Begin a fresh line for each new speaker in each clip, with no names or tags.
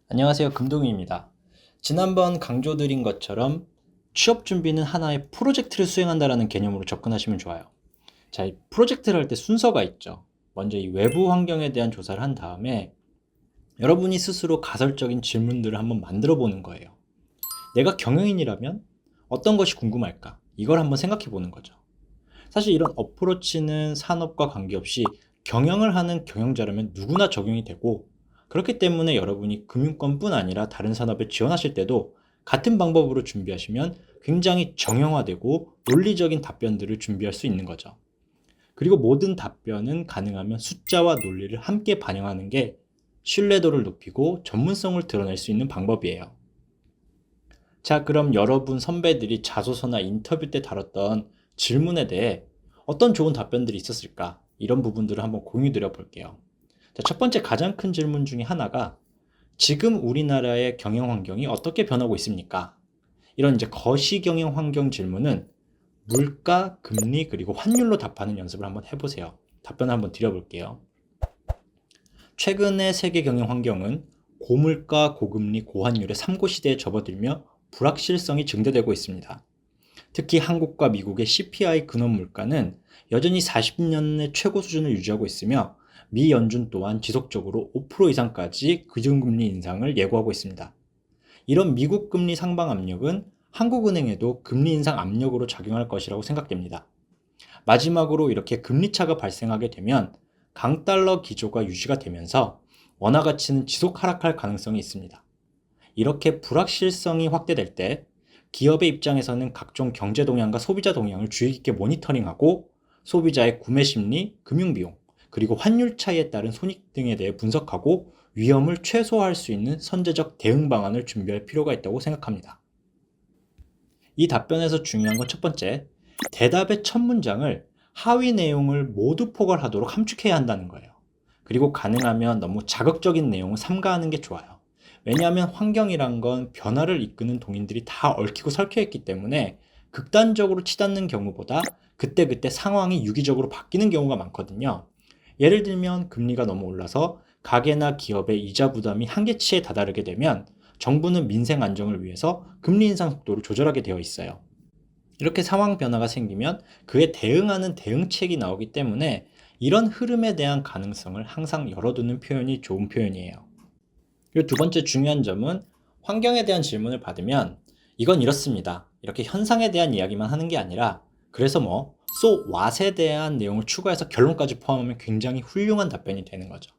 안녕하세요. 금동희입니다. 지난번 강조드린 것처럼 취업 준비는 하나의 프로젝트를 수행한다라는 개념으로 접근하시면 좋아요. 자, 이 프로젝트를 할 때 순서가 있죠. 먼저 이 외부 환경에 대한 조사를 한 다음에 여러분이 스스로 가설적인 질문들을 한번 만들어 보는 거예요. 내가 경영인이라면 어떤 것이 궁금할까? 이걸 한번 생각해 보는 거죠. 사실 이런 어프로치는 산업과 관계없이 경영을 하는 경영자라면 누구나 적용이 되고, 그렇기 때문에 여러분이 금융권뿐 아니라 다른 산업에 지원하실 때도 같은 방법으로 준비하시면 굉장히 정형화되고 논리적인 답변들을 준비할 수 있는 거죠. 그리고 모든 답변은 가능하면 숫자와 논리를 함께 반영하는 게 신뢰도를 높이고 전문성을 드러낼 수 있는 방법이에요. 자, 그럼 여러분 선배들이 자소서나 인터뷰 때 다뤘던 질문에 대해 어떤 좋은 답변들이 있었을까? 이런 부분들을 한번 공유 드려 볼게요. 자, 첫 번째 가장 큰 질문 중에 하나가 지금 우리나라의 경영 환경이 어떻게 변하고 있습니까? 이런 이제 거시 경영 환경 질문은 물가, 금리, 그리고 환율로 답하는 연습을 한번 해보세요. 답변을 한번 드려볼게요. 최근의 세계 경영 환경은 고물가, 고금리, 고환율의 3고 시대에 접어들며 불확실성이 증대되고 있습니다. 특히 한국과 미국의 CPI 근원 물가는 여전히 40년의 최고 수준을 유지하고 있으며 미 연준 또한 지속적으로 5% 이상까지 기준금리 인상을 예고하고 있습니다. 이런 미국 금리 상방 압력은 한국은행에도 금리 인상 압력으로 작용할 것이라고 생각됩니다. 마지막으로 이렇게 금리 차가 발생하게 되면 강달러 기조가 유지가 되면서 원화 가치는 지속 하락할 가능성이 있습니다. 이렇게 불확실성이 확대될 때 기업의 입장에서는 각종 경제 동향과 소비자 동향을 주의 깊게 모니터링하고 소비자의 구매 심리, 금융 비용, 그리고 환율 차이에 따른 손익 등에 대해 분석하고 위험을 최소화할 수 있는 선제적 대응 방안을 준비할 필요가 있다고 생각합니다. 이 답변에서 중요한 건 첫 번째, 대답의 첫 문장을 하위 내용을 모두 포괄하도록 함축해야 한다는 거예요. 그리고 가능하면 너무 자극적인 내용을 삼가하는 게 좋아요. 왜냐하면 환경이란 건 변화를 이끄는 동인들이 다 얽히고 설켜 있기 때문에 극단적으로 치닫는 경우보다 그때그때 상황이 유기적으로 바뀌는 경우가 많거든요. 예를 들면 금리가 너무 올라서 가계나 기업의 이자 부담이 한계치에 다다르게 되면 정부는 민생 안정을 위해서 금리 인상 속도를 조절하게 되어 있어요. 이렇게 상황 변화가 생기면 그에 대응하는 대응책이 나오기 때문에 이런 흐름에 대한 가능성을 항상 열어두는 표현이 좋은 표현이에요. 그리고 두 번째 중요한 점은 환경에 대한 질문을 받으면 이건 이렇습니다. 이렇게 현상에 대한 이야기만 하는 게 아니라 그래서 so what에 대한 내용을 추가해서 결론까지 포함하면 굉장히 훌륭한 답변이 되는 거죠.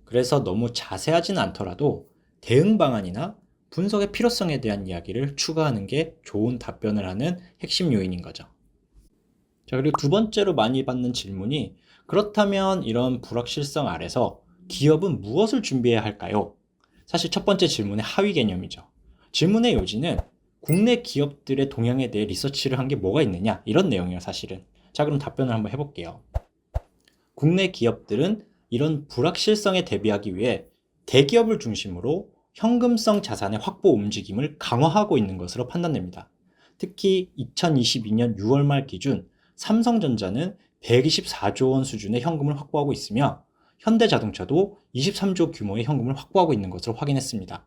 그래서 너무 자세하지는 않더라도 대응 방안이나 분석의 필요성에 대한 이야기를 추가하는 게 좋은 답변을 하는 핵심 요인인 거죠. 자, 그리고 두 번째로 많이 받는 질문이 그렇다면 이런 불확실성 아래서 기업은 무엇을 준비해야 할까요? 사실 첫 번째 질문의 하위 개념이죠. 질문의 요지는 국내 기업들의 동향에 대해 리서치를 한 게 뭐가 있느냐 이런 내용이에요, 사실은. 자, 그럼 답변을 한번 해볼게요. 국내 기업들은 이런 불확실성에 대비하기 위해 대기업을 중심으로 현금성 자산의 확보 움직임을 강화하고 있는 것으로 판단됩니다. 특히 2022년 6월 말 기준 삼성전자는 124조 원 수준의 현금을 확보하고 있으며 현대자동차도 23조 규모의 현금을 확보하고 있는 것으로 확인했습니다.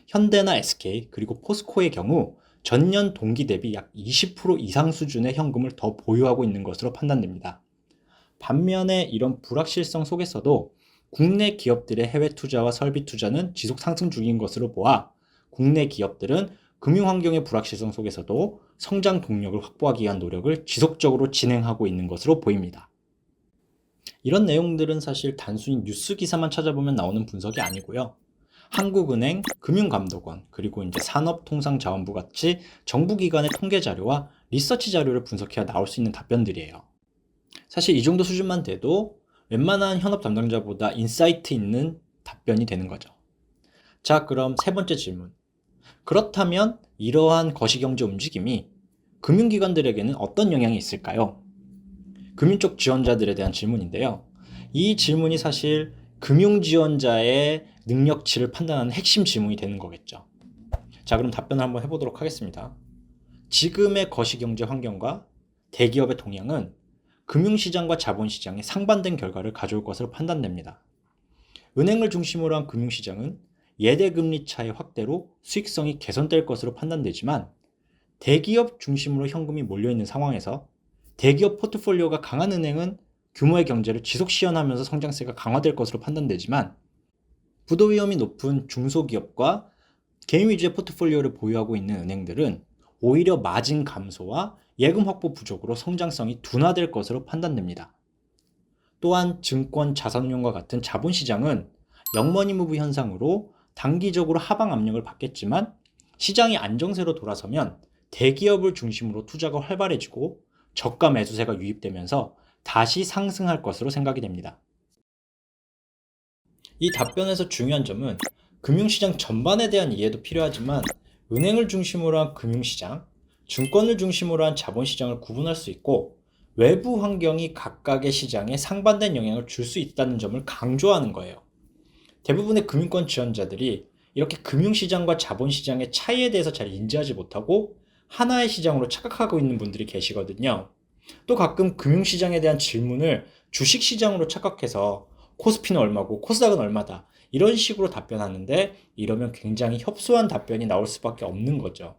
현대나 SK 그리고 포스코의 경우 전년 동기 대비 약 20% 이상 수준의 현금을 더 보유하고 있는 것으로 판단됩니다. 반면에 이런 불확실성 속에서도 국내 기업들의 해외 투자와 설비 투자는 지속 상승 중인 것으로 보아 국내 기업들은 금융 환경의 불확실성 속에서도 성장 동력을 확보하기 위한 노력을 지속적으로 진행하고 있는 것으로 보입니다. 이런 내용들은 사실 단순히 뉴스 기사만 찾아보면 나오는 분석이 아니고요. 한국은행, 금융감독원, 그리고 이제 산업통상자원부 같이 정부기관의 통계 자료와 리서치 자료를 분석해야 나올 수 있는 답변들이에요. 사실 이 정도 수준만 돼도 웬만한 현업 담당자보다 인사이트 있는 답변이 되는 거죠. 자, 그럼 세 번째 질문. 그렇다면 이러한 거시경제 움직임이 금융기관들에게는 어떤 영향이 있을까요? 금융 쪽 지원자들에 대한 질문인데요. 이 질문이 사실 금융 지원자의 능력치를 판단하는 핵심 질문이 되는 거겠죠. 자, 그럼 답변을 한번 해보도록 하겠습니다. 지금의 거시경제 환경과 대기업의 동향은 금융시장과 자본시장의 상반된 결과를 가져올 것으로 판단됩니다. 은행을 중심으로 한 금융시장은 예대금리 차의 확대로 수익성이 개선될 것으로 판단되지만 대기업 중심으로 현금이 몰려있는 상황에서 대기업 포트폴리오가 강한 은행은 규모의 경제를 지속 시현하면서 성장세가 강화될 것으로 판단되지만 부도 위험이 높은 중소기업과 개인 위주의 포트폴리오를 보유하고 있는 은행들은 오히려 마진 감소와 예금 확보 부족으로 성장성이 둔화될 것으로 판단됩니다. 또한 증권, 자산운용과 같은 자본시장은 영머니 무브 현상으로 단기적으로 하방 압력을 받겠지만 시장이 안정세로 돌아서면 대기업을 중심으로 투자가 활발해지고 저가 매수세가 유입되면서 다시 상승할 것으로 생각이 됩니다. 이 답변에서 중요한 점은 금융시장 전반에 대한 이해도 필요하지만 은행을 중심으로 한 금융시장, 증권을 중심으로 한 자본시장을 구분할 수 있고 외부 환경이 각각의 시장에 상반된 영향을 줄 수 있다는 점을 강조하는 거예요. 대부분의 금융권 지원자들이 이렇게 금융시장과 자본시장의 차이에 대해서 잘 인지하지 못하고 하나의 시장으로 착각하고 있는 분들이 계시거든요. 또 가끔 금융시장에 대한 질문을 주식시장으로 착각해서 코스피는 얼마고 코스닥은 얼마다 이런 식으로 답변하는데 이러면 굉장히 협소한 답변이 나올 수밖에 없는 거죠.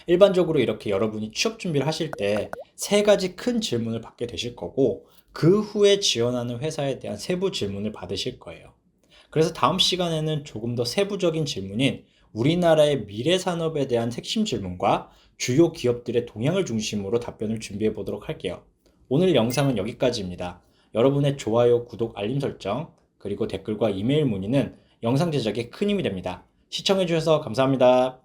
일반적으로 이렇게 여러분이 취업 준비를 하실 때 세 가지 큰 질문을 받게 되실 거고 그 후에 지원하는 회사에 대한 세부 질문을 받으실 거예요. 그래서 다음 시간에는 조금 더 세부적인 질문인 우리나라의 미래 산업에 대한 핵심 질문과 주요 기업들의 동향을 중심으로 답변을 준비해 보도록 할게요. 오늘 영상은 여기까지입니다. 여러분의 좋아요, 구독, 알림 설정, 그리고 댓글과 이메일 문의는 영상 제작에 큰 힘이 됩니다. 시청해 주셔서 감사합니다.